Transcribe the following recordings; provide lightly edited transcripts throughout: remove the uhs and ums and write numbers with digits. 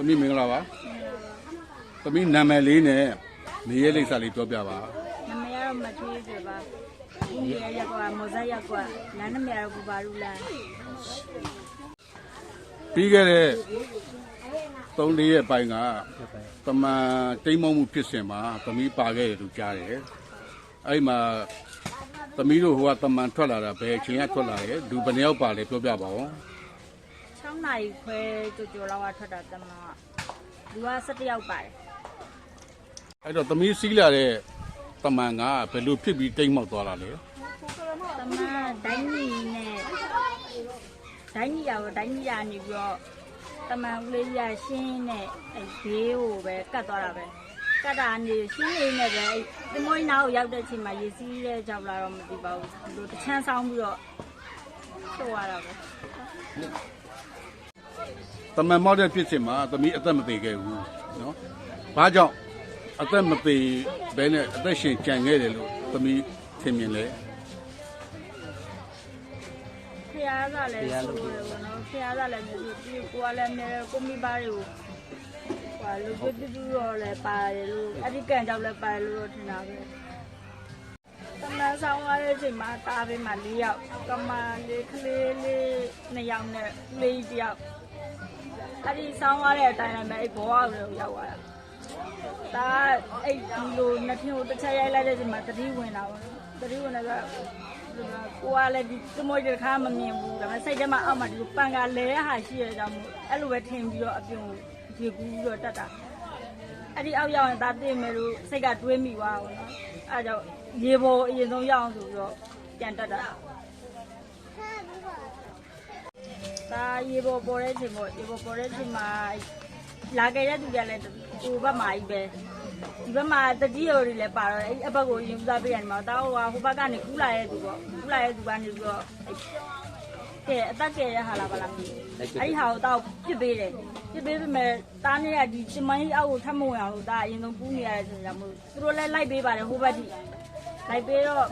သမီးမင်္ဂလာပါသမီးနာမည်လေးနဲ့နေရလိပ်စာလေးပြောပြပါနာမည်ကတော့မထွေးဆိုပါဒီနေရာကွာမော်ဇက်ရက်ကွာနာမည်ကတော့ဘူပါရူလာပြီးခဲ့တဲ့3-4ရက်ပိုင်းကတမန်တိမ်မောမှုဖြစ်စဉ်မှာသမီးပါခဲ့တယ်လို့ကြားတယ်အဲ့မှာသမီးတို့ဟိုကတမန်ထွက်လာတာဘယ်အချိန်ကထွက်လာရဲလူဘယ်နှယောက်ပါလဲပြောပြပါဦး6နာရီခွဲကြော်လောက်ကထွက်တာတမန်ကလူက17ယောက်ပါတယ်အဲ့တော့သမီးစီးလာတဲ့တမန်ကဘယ်လိုဖြစ်ပြီးတိမ်မောက်သွားတာလဲတမန်ဒိုင်းကြီးနဲ့ဒိုင်းကြီးရောဒိုင်းကြီးရနေပြီးတော့တမန်ဦးလေးရရှင်းနဲ့အဲဘေးကိုပဲကတ်သွားတာပဲကတ်တာနေရှင်းနေနဲ့ပဲဒီမွေးနာကိုရောက်တဲ့အချိန်မှာရေစီးတဲ့ကြောက်လာတော့မသိပါဘူးဒီလိုတချမ်းဆောင်ပြီးတော့ထုတ်ရတာပဲတမန်မောက်တဲ့ဖြစ်စဉ်မှာသမီးအသက်မသေးခဲ့ဘူးနော်ဘာကြောင့်အသက်မသေးဘဲနဲ့အသက်ရှင်ကြံခဲ့တယ်လို့သမီးထင်မြင်လဲဖျားကလည်းဆိုတယ်ဘောနော်ဖျားကလည်းမျိုးပြီးကိုကလည်းနေကိုမိပါတွေကိုဟိုလူပြတူရောလည်းပါတယ်လို့အဓိကကြောက်လည်းပါတယ်လို့ထင်တာပဲတမန်ဆောင်ရတဲ့အချိန်မှာတားပေးမှ4ယောက်ကမလေးကလေးလေး2ယောက်နဲ့လေး1ယောက်အဲ့ဒီဆောင်းရတဲ့အတိုင်းလည်းအဲ့ဘောအောက်ကိုရောက်သွားတာဒါအဲ့ဒီလိုနှစ်ထင်းကိုတစ်ချက်ရိုက်လိုက်တဲ့အချိန်မှာတတိဝင်တာပေါ့တတိဝင်တော့ကိုကလည်းဒီသမိုးတစ်ခါမမြင်ဘူးဒါပေမဲ့စိတ်ထဲမှာအောက်မှာဒီလိုပန်ကလဲဟာရှိရကြမှုအဲ့လိုပဲထင်ပြီးတော့အပြုံရေကူးပြီးတော့တက်တာအဲ့ဒီအောက်ရောက်ရင်ဒါသိမယ်လို့စိတ်ကတွေးမိသွားပါတော့အဲ့ကြောင့်ရေပေါ်အရင်ဆုံးရောက်အောင်ဆိုပြီးတော့ပြန်တက်တာဒါရေပေါ်ပေါ်တဲ့ချိန်ပေါ့ရေပေါ်ပေါ်တဲ့ချိန်မှာလာခဲ့တဲ့သူကလည်းကိုဘက်မှာကြီးပဲဒီဘက်မှာတတိယတွေလည်းပါတော့အဲ့အဘက်ကိုရင်စားပေးရတယ်မှာတာဟိုဘက်ကနေကူးလာတဲ့သူပေါ့ကူးလာတဲ့သူကနေပြီးတော့ကဲအသက်ကဲရဟာလားဗလားမသိဘူးအဲ့ဟာကိုတော့ပြစ်ပေးတယ်ပြစ်ပေးပေမဲ့တားနေရဒီချမိုင်းအောက်ကိုထပ်မဝင်အောင်လို့ဒါအရင်ဆုံးကူးနေရတဲ့ဆိုကြမို့သူတို့လည်းလိုက်ပေးပါတယ်ဟိုဘက်ထိလိုက်ပေးတော့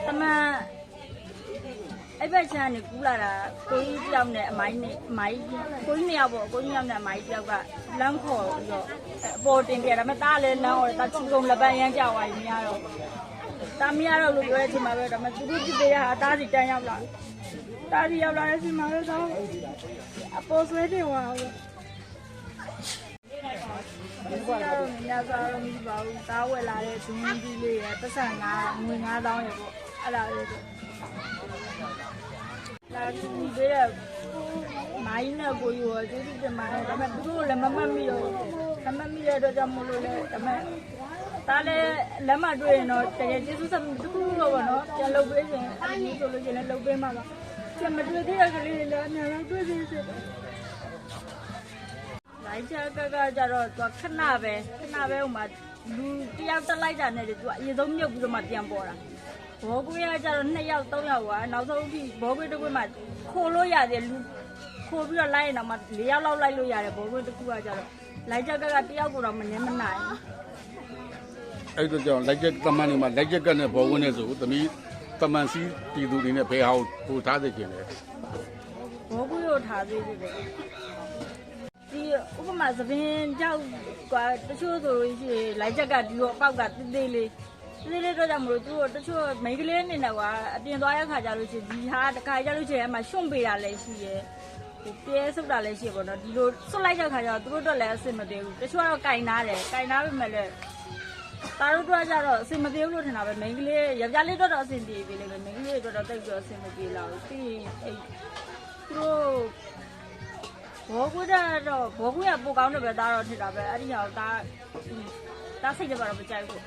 တမန်အဲ့ဘက်ချမ်းနေကူးလာတာကိုကြီးတယောက်နဲ့အမိုင်းနဲ့အမိုင်းကိုကြီး2ယောက်ပေါ့ကိုကြီး2ယောက်နဲ့အမိုင်းတယောက်ကလမ်းခေါ်ပြီးတော့အပေါ်တင်ခဲ့ဒါပေမဲ့တားလည်းလမ်းခေါ်တာချူကုန်လက်ပန်းရမ်းကြောက်သွားပြီမရတော့တာမရတော့လို့ပြောတဲ့အချိန်မှာပဲဒါပေမဲ့သူတို့ကြည့်ပေးရတာတားစီတန်းရောက်လာတားစီရောက်လာတဲ့အချိန်မှာပဲတော့အပေါ်ဆွဲနေသွားတော့ဒီကတော့ညစာတော့မပါဘူးတားဝယ်လာတဲ့ဒူးကြီးလေးရပတ်စံငါငွေ9000ရပေါ့အဲ့ဒါလေးလာသူတွေမိုင်းနဲ့ကိုရောကျေးဇူးတင်ပါတယ်ဒါပေမဲ့သူတို့လည်းမမှတ်မိတော့မမှတ်မိတဲ့အတွက်ကြောင့်မို့လို့လည်းဒါပေမဲ့ဒါလည်းလက်မတွေ့ရင်တော့တကယ်ကျေးဇူးဆက်တစ်ခုတော့ပေါ့နော်ပြန်လုပ်ပေးရင်အရင်ဆိုလို့ရှိရင်လည်းလုပ်ပေးမှာပါပြန်မတွေ့သေးတဲ့ကလေးတွေလည်းအများကြီးတွေ့သေးတယ်လိုက်ချက်ကကြတော့သူခဏပဲဟိုမှာလူတယောက်တက်လိုက်တာနဲ့သူကအရင်ဆုံးမြုပ်ပြီးတော့မှပြန်ပေါ်တာဘောကွေးကကြတော့2ယောက်3ယောက်ကနောက်ဆုံးပြီးဘောကွေးတစ်ခွေးမှခိုးလို့ရတယ်လူခိုးပြီးတော့လိုက်ရင်တော့မှ4ယောက်လောက်လိုက်လို့ရတယ်ဘောကွေးတစ်ခုကကြတော့လိုက်ချက်ကတယောက်ကိုတော့မနှဲမနိုင်အဲ့တော့ကြောင့်လိုက်ချက်တမန်နေမှာလိုက်ချက်ကနဲ့ဘောဝင်နေဆိုသမီးတမန်စီပြည်သူတွေနဲ့ဘယ်ဟာကိုထားသိကျင်လဲဘောကွေးကိုထားသေးတယ်ဒီဥပမာသပင်ကြောက်ကတချို့ဆိုလို့ရှိရင်လိုက်ချက်ကဒီတော့အပေါက်ကသေးသေးလေးတော့ကြောင့်မလို့သူတို့တချို့မိန်းကလေးနေတော့ကအပြင်သွားရခါကြလို့ရှိရင်ဒီဟာတခါကြလို့ရှိရင်အမှရှွန့်ပေးတာလည်းရှိရဲဒီပြဲဆုပ်တာလည်းရှိပေါ့နော်ဒီလိုဆွတ်လိုက်တဲ့ခါကျတော့သူတို့တော့လည်းအဆင်မပြေဘူးတချို့ကတော့ကင်နာတယ်ကင်နာပေမဲ့လည်းတာတို့တော့ကြတော့အဆင်မပြေဘူးလို့ထင်တာပဲမိန်းကလေးယောက်ျားလေးတော့အဆင်ပြေပြီလေမိန်းကလေးတော့တိတ်ပြီးအဆင်မပြေလာဘူးပြီးရင်အဲ့သူတို့ဘောကွေးတော့ဘောကွေးကပိုကောင်းတယ်ပဲဒါတော့ထင်တာပဲအဲ့ဒီဟာဒါစိတ်ကြပါတော့မကြိုက်ဘူး